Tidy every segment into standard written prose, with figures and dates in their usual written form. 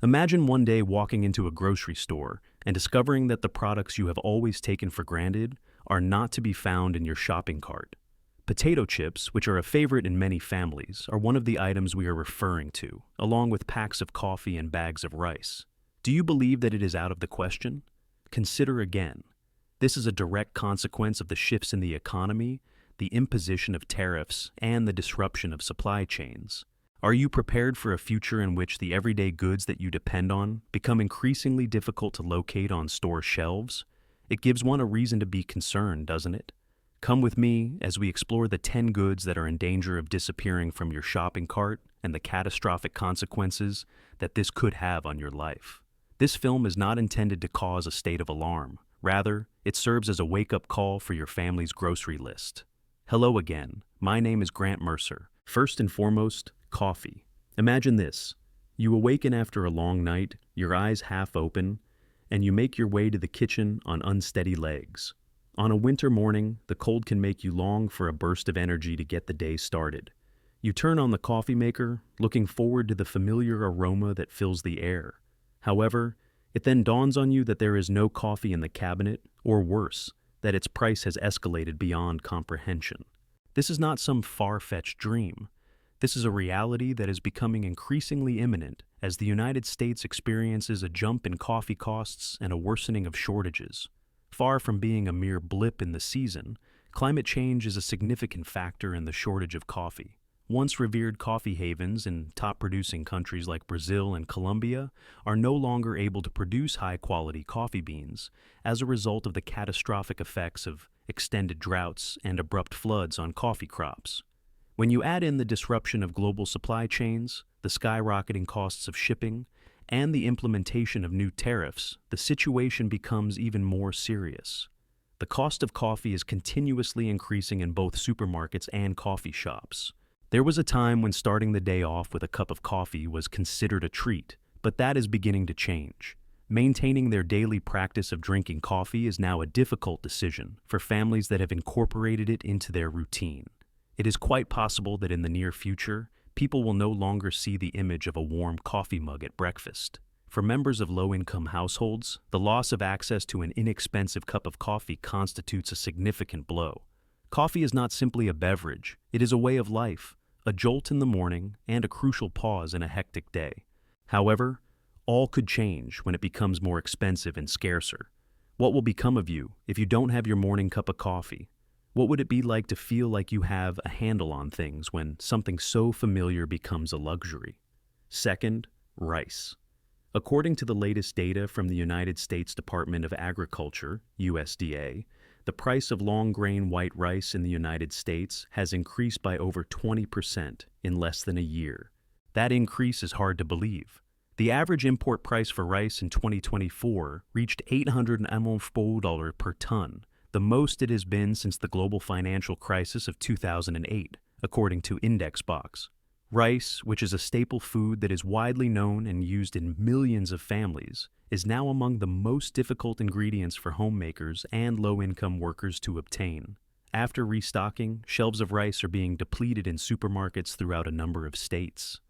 Imagine one day walking into a grocery store and discovering that the products you have always taken for granted are not to be found in your shopping cart. Potato chips, which are a favorite in many families, are one of the items we are referring to, along with packs of coffee and bags of rice. Do you believe that it is out of the question? Consider again. This is a direct consequence of the shifts in the economy, the imposition of tariffs, and the disruption of supply chains. Are you prepared for a future in which the everyday goods that you depend on become increasingly difficult to locate on store shelves? It gives one a reason to be concerned, doesn't it? Come with me as we explore the 10 goods that are in danger of disappearing from your shopping cart and the catastrophic consequences that this could have on your life. This film is not intended to cause a state of alarm. Rather, it serves as a wake-up call for your family's grocery list. Hello again. My name is Grant Mercer. First and foremost, coffee. Imagine this. You awaken after a long night, your eyes half open, and you make your way to the kitchen on unsteady legs. On a winter morning, the cold can make you long for a burst of energy to get the day started. You turn on the coffee maker, looking forward to the familiar aroma that fills the air. However, it then dawns on you that there is no coffee in the cabinet, or worse, that its price has escalated beyond comprehension. This is not some far-fetched dream. This is a reality that is becoming increasingly imminent as the United States experiences a jump in coffee costs and a worsening of shortages. Far from being a mere blip in the season, climate change is a significant factor in the shortage of coffee. Once revered coffee havens in top-producing countries like Brazil and Colombia are no longer able to produce high-quality coffee beans as a result of the catastrophic effects of extended droughts and abrupt floods on coffee crops. When you add in the disruption of global supply chains, the skyrocketing costs of shipping, and the implementation of new tariffs, the situation becomes even more serious. The cost of coffee is continuously increasing in both supermarkets and coffee shops. There was a time when starting the day off with a cup of coffee was considered a treat, but that is beginning to change. Maintaining their daily practice of drinking coffee is now a difficult decision for families that have incorporated it into their routine. It is quite possible that in the near future, people will no longer see the image of a warm coffee mug at breakfast. For members of low-income households, the loss of access to an inexpensive cup of coffee constitutes a significant blow. Coffee is not simply a beverage, it is a way of life, a jolt in the morning, and a crucial pause in a hectic day. However, all could change when it becomes more expensive and scarcer. What will become of you if you don't have your morning cup of coffee? What would it be like to feel like you have a handle on things when something so familiar becomes a luxury? Second, rice. According to the latest data from the United States Department of Agriculture, USDA, the price of long-grain white rice in the United States has increased by over 20% in less than a year. That increase is hard to believe. The average import price for rice in 2024 reached $840 per ton, the most it has been since the global financial crisis of 2008, according to Indexbox. Rice, which is a staple food that is widely known and used in millions of families, is now among the most difficult ingredients for homemakers and low-income workers to obtain. After restocking, shelves of rice are being depleted in supermarkets throughout a number of states.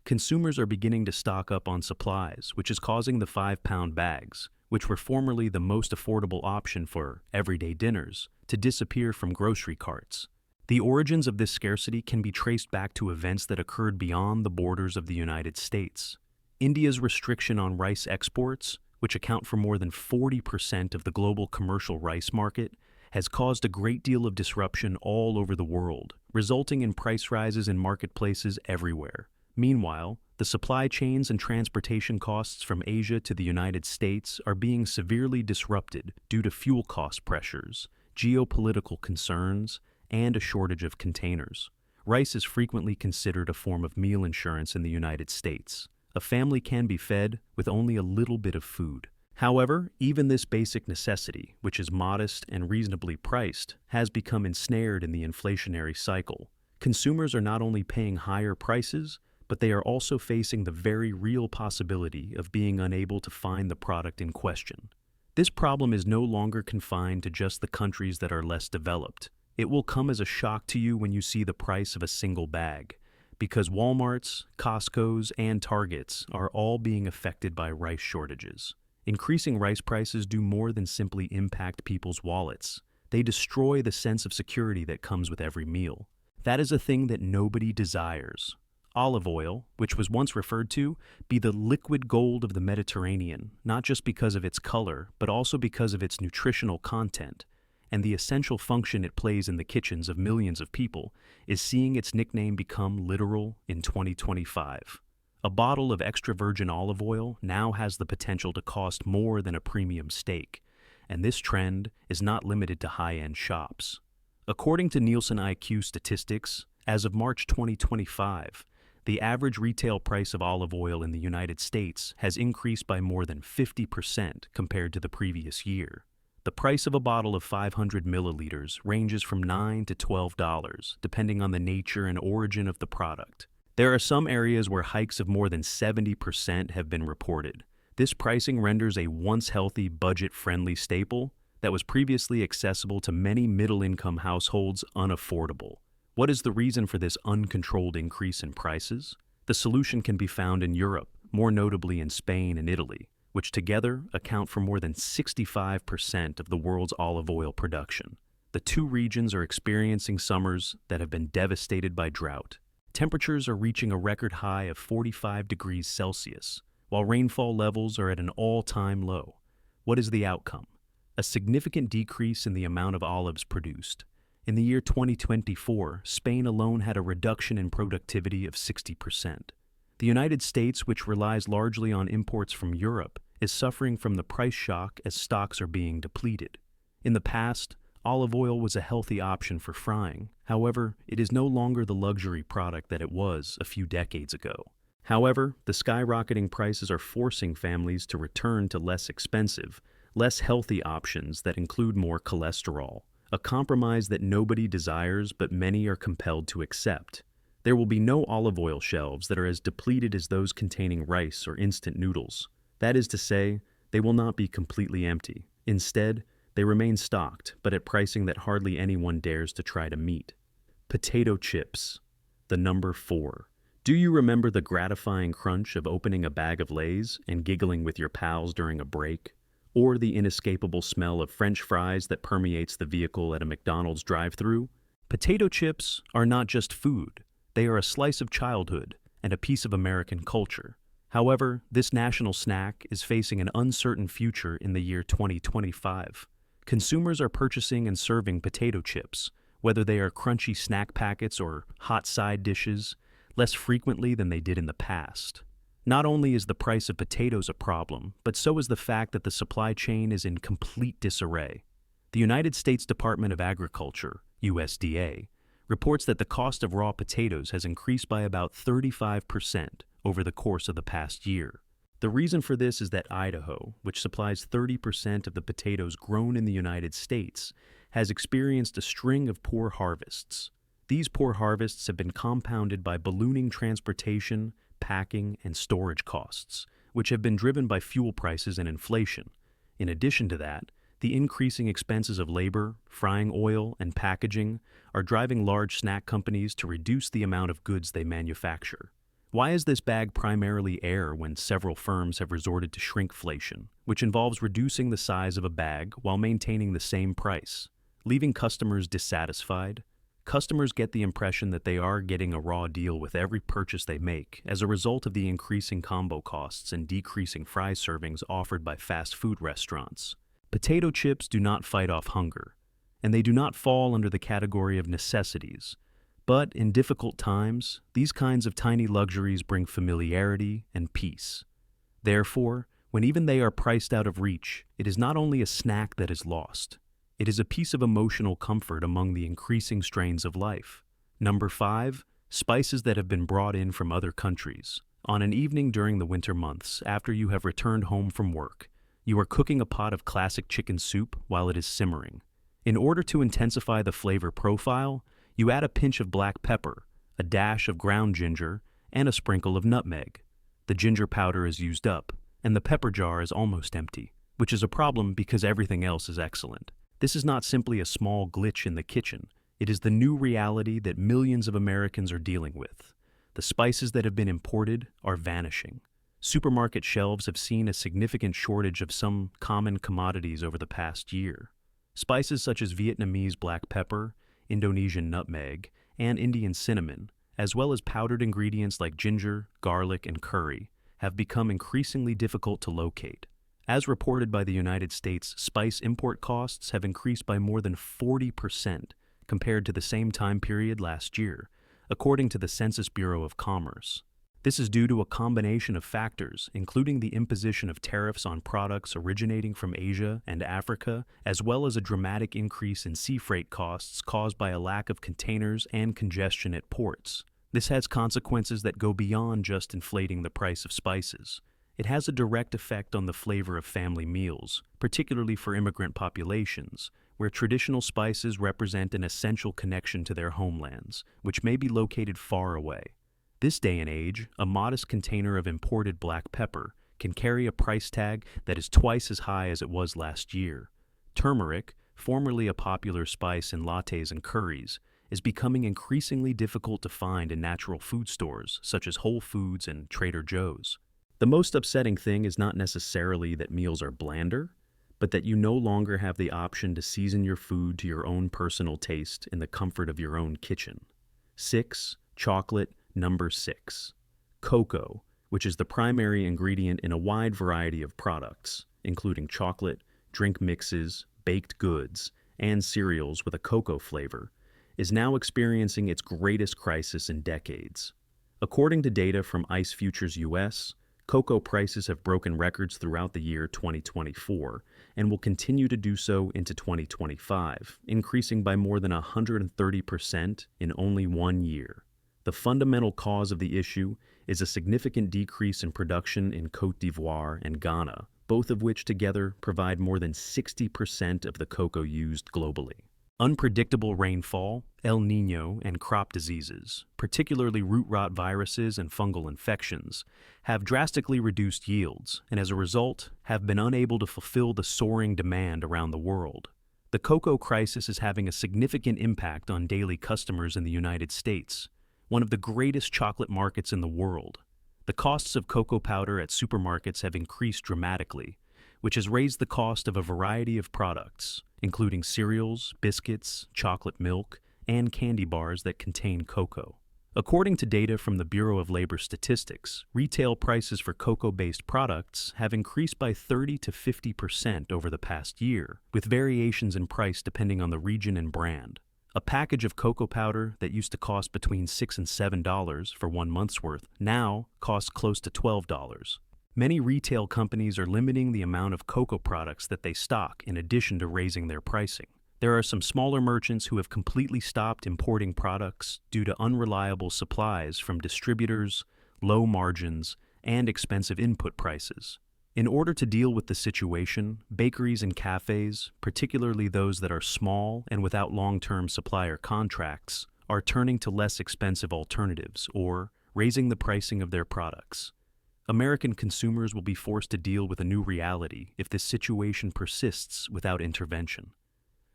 Consumers are beginning to stock up on supplies, which is causing the 5-pound bags, which were formerly the most affordable option for everyday dinners, to disappear from grocery carts. The origins of this scarcity can be traced back to events that occurred beyond the borders of the United States. India's restriction on rice exports, which account for more than 40% of the global commercial rice market, has caused a great deal of disruption all over the world, resulting in price rises in marketplaces everywhere. Meanwhile, the supply chains and transportation costs from Asia to the United States are being severely disrupted due to fuel cost pressures, geopolitical concerns, and a shortage of containers. Rice is frequently considered a form of meal insurance in the United States. A family can be fed with only a little bit of food. However, even this basic necessity, which is modest and reasonably priced, has become ensnared in the inflationary cycle. Consumers are not only paying higher prices, but they are also facing the very real possibility of being unable to find the product in question. This problem is no longer confined to just the countries that are less developed. It will come as a shock to you when you see the price of a single bag. because Walmarts, Costco's, and Targets are all being affected by rice shortages. Increasing rice prices do more than simply impact people's wallets. They destroy the sense of security that comes with every meal. That is a thing that nobody desires. Olive oil, which was once referred to, be the liquid gold of the Mediterranean, not just because of its color, but also because of its nutritional content, and the essential function it plays in the kitchens of millions of people, is seeing its nickname become literal in 2025. A bottle of extra virgin olive oil now has the potential to cost more than a premium steak, and this trend is not limited to high-end shops. According to Nielsen IQ statistics, as of March 2025, the average retail price of olive oil in the United States has increased by more than 50% compared to the previous year. The price of a bottle of 500 milliliters ranges from $9 to $12, depending on the nature and origin of the product. There are some areas where hikes of more than 70% have been reported. This pricing renders a once healthy, budget-friendly staple that was previously accessible to many middle-income households unaffordable. What is the reason for this uncontrolled increase in prices? The solution can be found in Europe, more notably in Spain and Italy, which together account for more than 65% of the world's olive oil production. The two regions are experiencing summers that have been devastated by drought. Temperatures are reaching a record high of 45 degrees Celsius, while rainfall levels are at an all-time low. What is the outcome? A significant decrease in the amount of olives produced. In the year 2024, Spain alone had a reduction in productivity of 60%. The United States, which relies largely on imports from Europe, is suffering from the price shock as stocks are being depleted. In the past, olive oil was a healthy option for frying. However, it is no longer the luxury product that it was a few decades ago. However, the skyrocketing prices are forcing families to return to less expensive, less healthy options that include more cholesterol, a compromise that nobody desires but many are compelled to accept. There will be no olive oil shelves that are as depleted as those containing rice or instant noodles. That is to say, they will not be completely empty. Instead, they remain stocked, but at pricing that hardly anyone dares to try to meet. Potato chips, the number 4. Do you remember the gratifying crunch of opening a bag of Lay's and giggling with your pals during a break? Or the inescapable smell of French fries that permeates the vehicle at a McDonald's drive-thru? Potato chips are not just food. They are a slice of childhood and a piece of American culture. However, this national snack is facing an uncertain future in the year 2025. Consumers are purchasing and serving potato chips, whether they are crunchy snack packets or hot side dishes, less frequently than they did in the past. Not only is the price of potatoes a problem, but so is the fact that the supply chain is in complete disarray. The United States Department of Agriculture, USDA, reports that the cost of raw potatoes has increased by about 35% over the course of the past year. The reason for this is that Idaho, which supplies 30% of the potatoes grown in the United States, has experienced a string of poor harvests. These poor harvests have been compounded by ballooning transportation, packing, and storage costs, which have been driven by fuel prices and inflation. In addition to that, the increasing expenses of labor, frying oil, and packaging are driving large snack companies to reduce the amount of goods they manufacture. Why is this bag primarily air when several firms have resorted to shrinkflation, which involves reducing the size of a bag while maintaining the same price, leaving customers dissatisfied? Customers get the impression that they are getting a raw deal with every purchase they make as a result of the increasing combo costs and decreasing fry servings offered by fast food restaurants. Potato chips do not fight off hunger, and they do not fall under the category of necessities. But in difficult times, these kinds of tiny luxuries bring familiarity and peace. Therefore, when even they are priced out of reach, it is not only a snack that is lost. It is a piece of emotional comfort among the increasing strains of life. Number 5, spices that have been brought in from other countries. On an evening during the winter months, after you have returned home from work, you are cooking a pot of classic chicken soup while it is simmering. In order to intensify the flavor profile, you add a pinch of black pepper, a dash of ground ginger, and a sprinkle of nutmeg. The ginger powder is used up, and the pepper jar is almost empty, which is a problem because everything else is excellent. This is not simply a small glitch in the kitchen. It is the new reality that millions of Americans are dealing with. the spices that have been imported are vanishing. Supermarket shelves have seen a significant shortage of some common commodities over the past year. Spices such as Vietnamese black pepper, Indonesian nutmeg, and Indian cinnamon, as well as powdered ingredients like ginger, garlic, and curry, have become increasingly difficult to locate. As reported by the United States, spice import costs have increased by more than 40% compared to the same time period last year, according to the Census Bureau of Commerce. This is due to a combination of factors, including the imposition of tariffs on products originating from Asia and Africa, as well as a dramatic increase in sea freight costs caused by a lack of containers and congestion at ports. This has consequences that go beyond just inflating the price of spices. It has a direct effect on the flavor of family meals, particularly for immigrant populations, where traditional spices represent an essential connection to their homelands, which may be located far away. This day and age, a modest container of imported black pepper can carry a price tag that is twice as high as it was last year. Turmeric, formerly a popular spice in lattes and curries, is becoming increasingly difficult to find in natural food stores such as Whole Foods and Trader Joe's. The most upsetting thing is not necessarily that meals are blander, but that you no longer have the option to season your food to your own personal taste in the comfort of your own kitchen. 6. Chocolate. Number 6. Cocoa, which is the primary ingredient in a wide variety of products, including chocolate, drink mixes, baked goods, and cereals with a cocoa flavor, is now experiencing its greatest crisis in decades. According to data from ICE Futures US, cocoa prices have broken records throughout the year 2024 and will continue to do so into 2025, increasing by more than 130% in only 1 year. The fundamental cause of the issue is a significant decrease in production in Côte d'Ivoire and Ghana, both of which together provide more than 60% of the cocoa used globally. Unpredictable rainfall, El Niño, and crop diseases, particularly root rot viruses and fungal infections, have drastically reduced yields and as a result have been unable to fulfill the soaring demand around the world. The cocoa crisis is having a significant impact on daily customers in the United States, one of the greatest chocolate markets in the world. The costs of cocoa powder at supermarkets have increased dramatically, which has raised the cost of a variety of products, including cereals, biscuits, chocolate milk, and candy bars that contain cocoa. According to data from the Bureau of Labor Statistics, retail prices for cocoa-based products have increased by 30 to 50% over the past year, with variations in price depending on the region and brand. A package of cocoa powder that used to cost between $6 and $7 for 1 month's worth now costs close to $12. Many retail companies are limiting the amount of cocoa products that they stock in addition to raising their pricing. There are some smaller merchants who have completely stopped importing products due to unreliable supplies from distributors, low margins, and expensive input prices. In order to deal with the situation, bakeries and cafes, particularly those that are small and without long-term supplier contracts, are turning to less expensive alternatives or raising the pricing of their products. American consumers will be forced to deal with a new reality if this situation persists without intervention.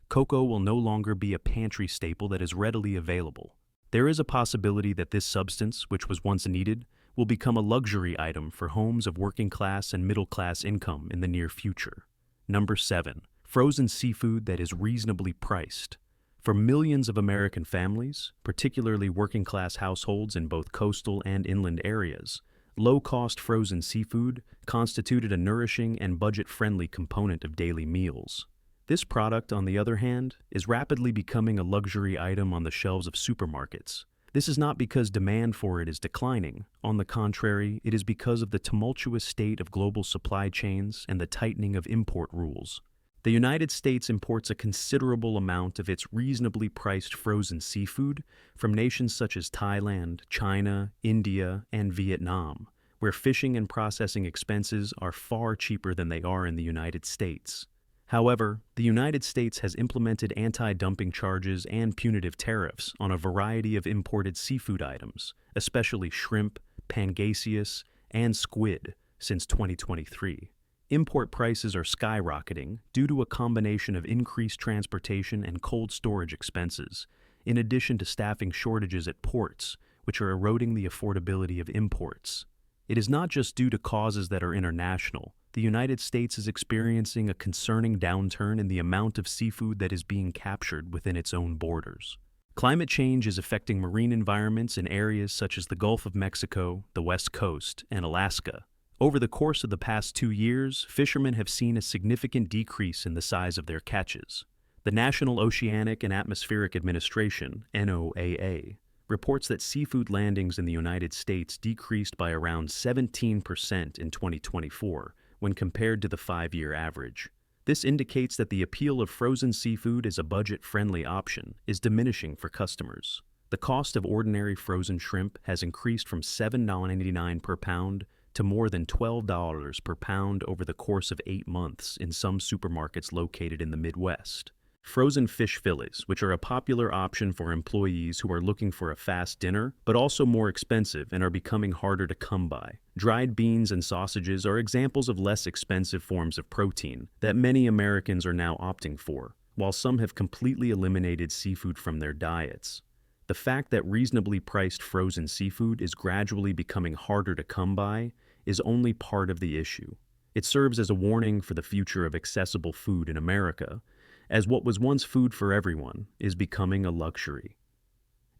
Cocoa will no longer be a pantry staple that is readily available. There is a possibility that this substance, which was once needed, will become a luxury item for homes of working class and middle class income in the near future. Number 7. Frozen seafood that is reasonably priced. For millions of American families, particularly working class households in both coastal and inland areas, low-cost frozen seafood constituted a nourishing and budget-friendly component of daily meals. This product, on the other hand, is rapidly becoming a luxury item on the shelves of supermarkets. This is not because demand for it is declining. On the contrary, it is because of the tumultuous state of global supply chains and the tightening of import rules. The United States imports a considerable amount of its reasonably priced frozen seafood from nations such as Thailand, China, India, and Vietnam, where fishing and processing expenses are far cheaper than they are in the United States. However, the United States has implemented anti-dumping charges and punitive tariffs on a variety of imported seafood items, especially shrimp, pangasius, and squid, since 2023. Import prices are skyrocketing due to a combination of increased transportation and cold storage expenses, in addition to staffing shortages at ports, which are eroding the affordability of imports. It is not just due to causes that are international. The United States is experiencing a concerning downturn in the amount of seafood that is being captured within its own borders. Climate change is affecting marine environments in areas such as the Gulf of Mexico, the West Coast, and Alaska. Over the course of the past 2 years, fishermen have seen a significant decrease in the size of their catches. The National Oceanic and Atmospheric Administration, NOAA, reports that seafood landings in the United States decreased by around 17% in 2024 when compared to the 5-year average. This indicates that the appeal of frozen seafood as a budget-friendly option is diminishing for customers. The cost of ordinary frozen shrimp has increased from $7.99 per pound to more than $12 per pound over the course of 8 months in some supermarkets located in the Midwest. Frozen fish fillets, which are a popular option for employees who are looking for a fast dinner, but also more expensive and are becoming harder to come by. Dried beans and sausages are examples of less expensive forms of protein that many Americans are now opting for, while some have completely eliminated seafood from their diets. The fact that reasonably priced frozen seafood is gradually becoming harder to come by is only part of the issue. It serves as a warning for the future of accessible food in America, as what was once food for everyone is becoming a luxury.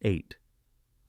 8.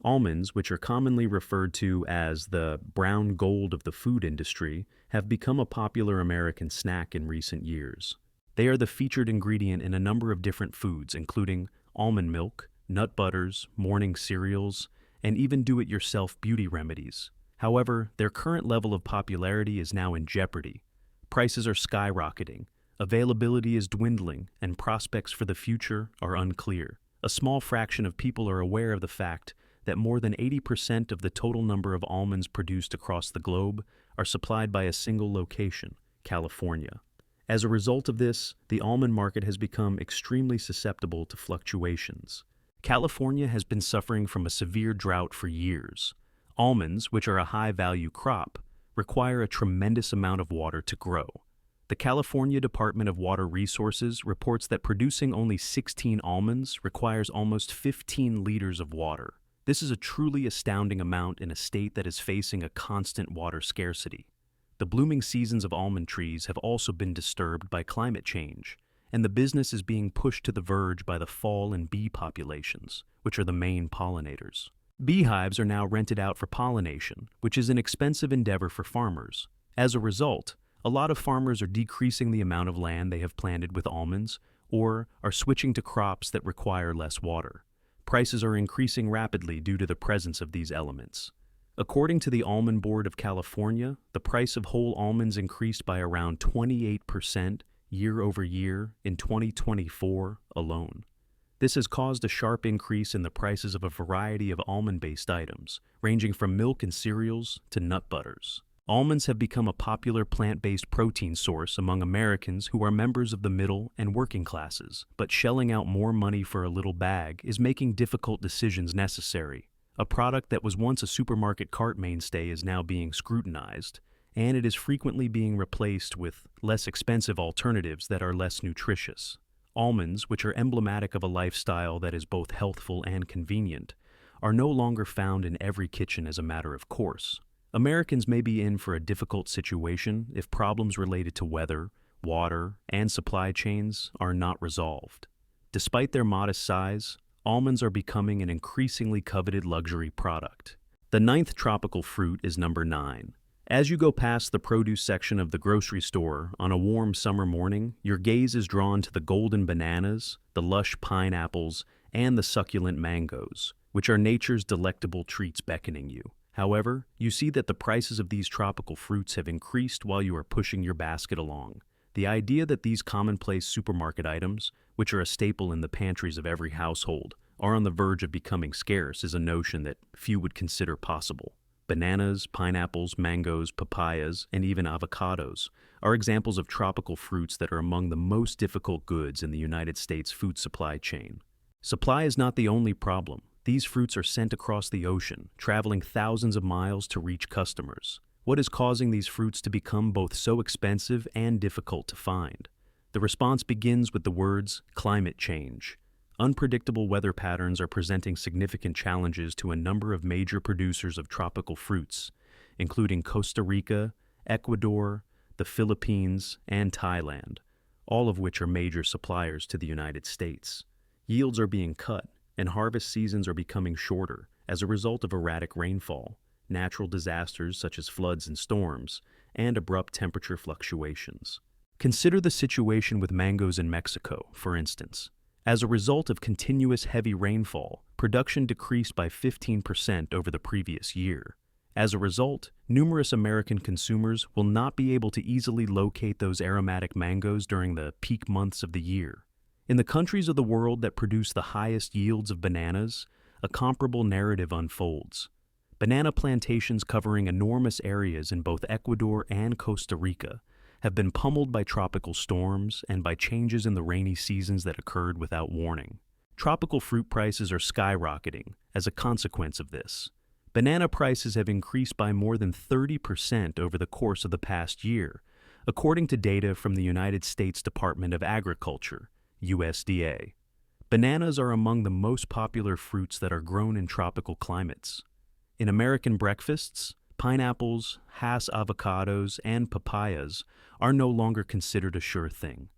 Almonds, which are commonly referred to as the brown gold of the food industry, have become a popular American snack in recent years. They are the featured ingredient in a number of different foods, including almond milk, nut butters, morning cereals, and even do-it-yourself beauty remedies. However, their current level of popularity is now in jeopardy. Prices are skyrocketing. Availability is dwindling, and prospects for the future are unclear. A small fraction of people are aware of the fact that more than 80% of the total number of almonds produced across the globe are supplied by a single location, California. As a result of this, the almond market has become extremely susceptible to fluctuations. California has been suffering from a severe drought for years. Almonds, which are a high-value crop, require a tremendous amount of water to grow. The California Department of Water Resources reports that producing only 16 almonds requires almost 15 liters of water. This is a truly astounding amount in a state that is facing a constant water scarcity. The blooming seasons of almond trees have also been disturbed by climate change, and the business is being pushed to the verge by the fall in bee populations, which are the main pollinators. Beehives are now rented out for pollination, which is an expensive endeavor for farmers. As a result, a lot of farmers are decreasing the amount of land they have planted with almonds or are switching to crops that require less water. Prices are increasing rapidly due to the presence of these elements. According to the Almond Board of California, the price of whole almonds increased by around 28% year over year in 2024 alone. This has caused a sharp increase in the prices of a variety of almond-based items, ranging from milk and cereals to nut butters. Almonds have become a popular plant-based protein source among Americans who are members of the middle and working classes, but shelling out more money for a little bag is making difficult decisions necessary. A product that was once a supermarket cart mainstay is now being scrutinized, and it is frequently being replaced with less expensive alternatives that are less nutritious. Almonds, which are emblematic of a lifestyle that is both healthful and convenient, are no longer found in every kitchen as a matter of course. Americans may be in for a difficult situation if problems related to weather, water, and supply chains are not resolved. Despite their modest size, almonds are becoming an increasingly coveted luxury product. The 9th tropical fruit is number 9. As you go past the produce section of the grocery store on a warm summer morning, your gaze is drawn to the golden bananas, the lush pineapples, and the succulent mangoes, which are nature's delectable treats beckoning you. However, you see that the prices of these tropical fruits have increased while you are pushing your basket along. The idea that these commonplace supermarket items, which are a staple in the pantries of every household, are on the verge of becoming scarce is a notion that few would consider possible. Bananas, pineapples, mangoes, papayas, and even avocados are examples of tropical fruits that are among the most difficult goods in the United States food supply chain. Supply is not the only problem. These fruits are sent across the ocean, traveling thousands of miles to reach customers. What is causing these fruits to become both so expensive and difficult to find? The response begins with the words climate change. Unpredictable weather patterns are presenting significant challenges to a number of major producers of tropical fruits, including Costa Rica, Ecuador, the Philippines, and Thailand, all of which are major suppliers to the United States. Yields are being cut, and harvest seasons are becoming shorter as a result of erratic rainfall, natural disasters such as floods and storms, and abrupt temperature fluctuations. Consider the situation with mangoes in Mexico, for instance. As a result of continuous heavy rainfall, production decreased by 15% over the previous year. As a result, numerous American consumers will not be able to easily locate those aromatic mangoes during the peak months of the year. In the countries of the world that produce the highest yields of bananas, a comparable narrative unfolds. Banana plantations covering enormous areas in both Ecuador and Costa Rica have been pummeled by tropical storms and by changes in the rainy seasons that occurred without warning. Tropical fruit prices are skyrocketing as a consequence of this. Banana prices have increased by more than 30% over the course of the past year, according to data from the United States Department of Agriculture, USDA. Bananas are among the most popular fruits that are grown in tropical climates. In American breakfasts, pineapples, Hass avocados, and papayas are no longer considered a sure thing.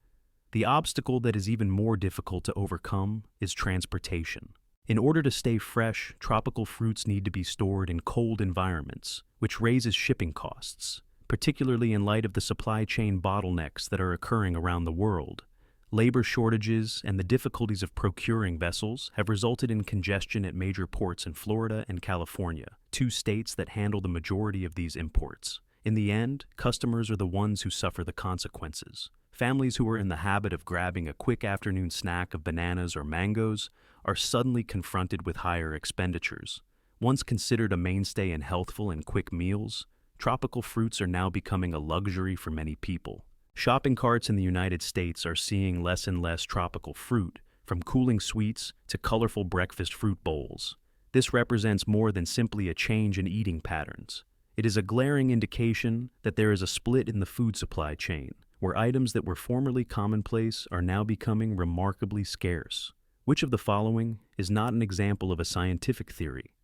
The obstacle that is even more difficult to overcome is transportation. In order to stay fresh, tropical fruits need to be stored in cold environments, which raises shipping costs, particularly in light of the supply chain bottlenecks that are occurring around the world. Labor shortages and the difficulties of procuring vessels have resulted in congestion at major ports in Florida and California, two states that handle the majority of these imports. In the end, customers are the ones who suffer the consequences. Families who are in the habit of grabbing a quick afternoon snack of bananas or mangoes are suddenly confronted with higher expenditures. Once considered a mainstay in healthful and quick meals, tropical fruits are now becoming a luxury for many people. Shopping carts in the United States are seeing less and less tropical fruit, from cooling sweets to colorful breakfast fruit bowls. This represents more than simply a change in eating patterns. It is a glaring indication that there is a split in the food supply chain, where items that were formerly commonplace are now becoming remarkably scarce. Which of the following is not an example of a scientific theory?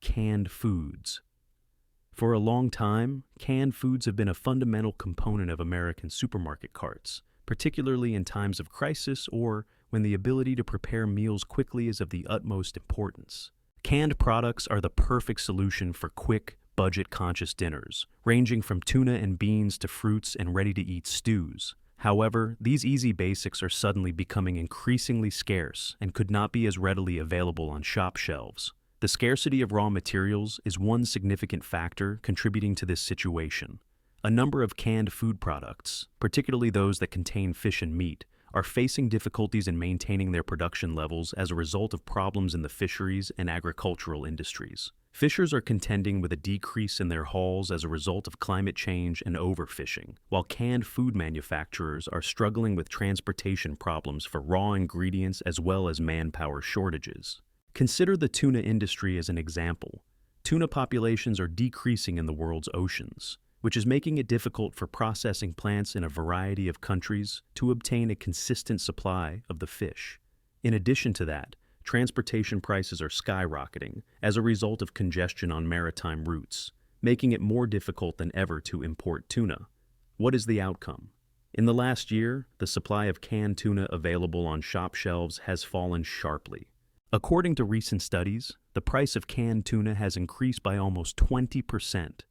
Canned foods. For a long time, canned foods have been a fundamental component of American supermarket carts, particularly in times of crisis or when the ability to prepare meals quickly is of the utmost importance. Canned products are the perfect solution for quick, budget-conscious dinners, ranging from tuna and beans to fruits and ready-to-eat stews. However, these easy basics are suddenly becoming increasingly scarce and could not be as readily available on shop shelves. The scarcity of raw materials is one significant factor contributing to this situation. A number of canned food products, particularly those that contain fish and meat, are facing difficulties in maintaining their production levels as a result of problems in the fisheries and agricultural industries. Fishers are contending with a decrease in their hauls as a result of climate change and overfishing, while canned food manufacturers are struggling with transportation problems for raw ingredients as well as manpower shortages. Consider the tuna industry as an example. Tuna populations are decreasing in the world's oceans, which is making it difficult for processing plants in a variety of countries to obtain a consistent supply of the fish. In addition to that, transportation prices are skyrocketing as a result of congestion on maritime routes, making it more difficult than ever to import tuna. What is the outcome? In the last year, the supply of canned tuna available on shop shelves has fallen sharply. According to recent studies, the price of canned tuna has increased by almost 20%.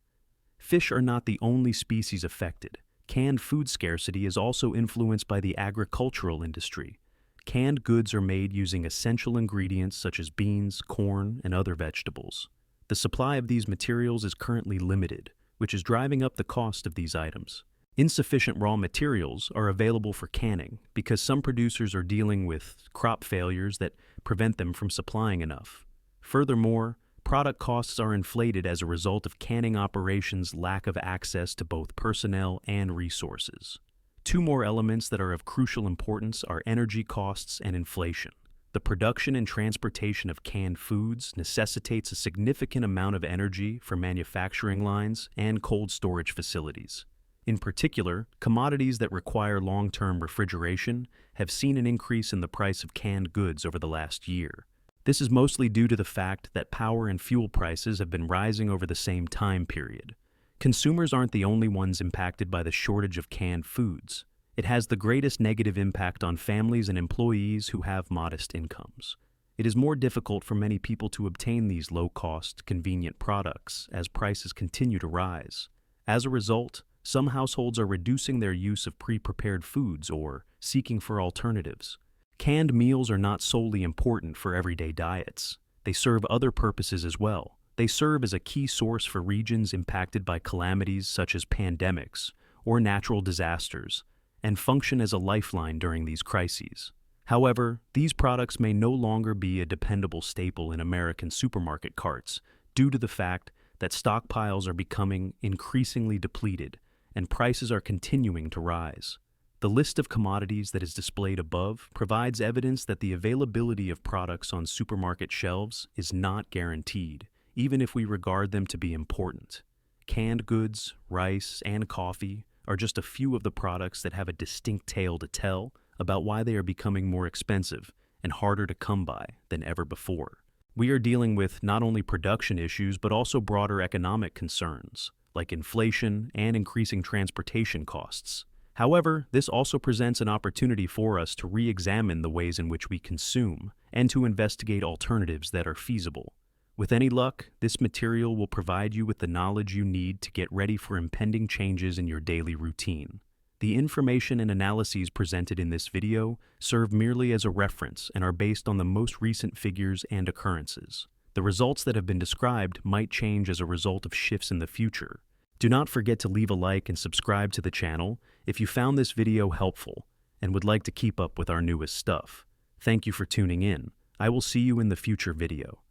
Fish are not the only species affected. Canned food scarcity is also influenced by the agricultural industry. Canned goods are made using essential ingredients such as beans, corn, and other vegetables. The supply of these materials is currently limited, which is driving up the cost of these items. Insufficient raw materials are available for canning because some producers are dealing with crop failures that prevent them from supplying enough. Furthermore, product costs are inflated as a result of canning operations' lack of access to both personnel and resources. Two more elements that are of crucial importance are energy costs and inflation. The production and transportation of canned foods necessitates a significant amount of energy for manufacturing lines and cold storage facilities. In particular, commodities that require long-term refrigeration have seen an increase in the price of canned goods over the last year. This is mostly due to the fact that power and fuel prices have been rising over the same time period. Consumers aren't the only ones impacted by the shortage of canned foods. It has the greatest negative impact on families and employees who have modest incomes. It is more difficult for many people to obtain these low-cost, convenient products as prices continue to rise. As a result, some households are reducing their use of pre-prepared foods or seeking for alternatives. Canned meals are not solely important for everyday diets. They serve other purposes as well. They serve as a key source for regions impacted by calamities such as pandemics or natural disasters, and function as a lifeline during these crises. However, these products may no longer be a dependable staple in American supermarket carts due to the fact that stockpiles are becoming increasingly depleted and prices are continuing to rise. The list of commodities that is displayed above provides evidence that the availability of products on supermarket shelves is not guaranteed, even if we regard them to be important. Canned goods, rice, and coffee are just a few of the products that have a distinct tale to tell about why they are becoming more expensive and harder to come by than ever before. We are dealing with not only production issues but also broader economic concerns, like inflation and increasing transportation costs. However, this also presents an opportunity for us to re-examine the ways in which we consume and to investigate alternatives that are feasible. With any luck, this material will provide you with the knowledge you need to get ready for impending changes in your daily routine. The information and analyses presented in this video serve merely as a reference and are based on the most recent figures and occurrences. The results that have been described might change as a result of shifts in the future. Do not forget to leave a like and subscribe to the channel if you found this video helpful and would like to keep up with our newest stuff. Thank you for tuning in. I will see you in the future video.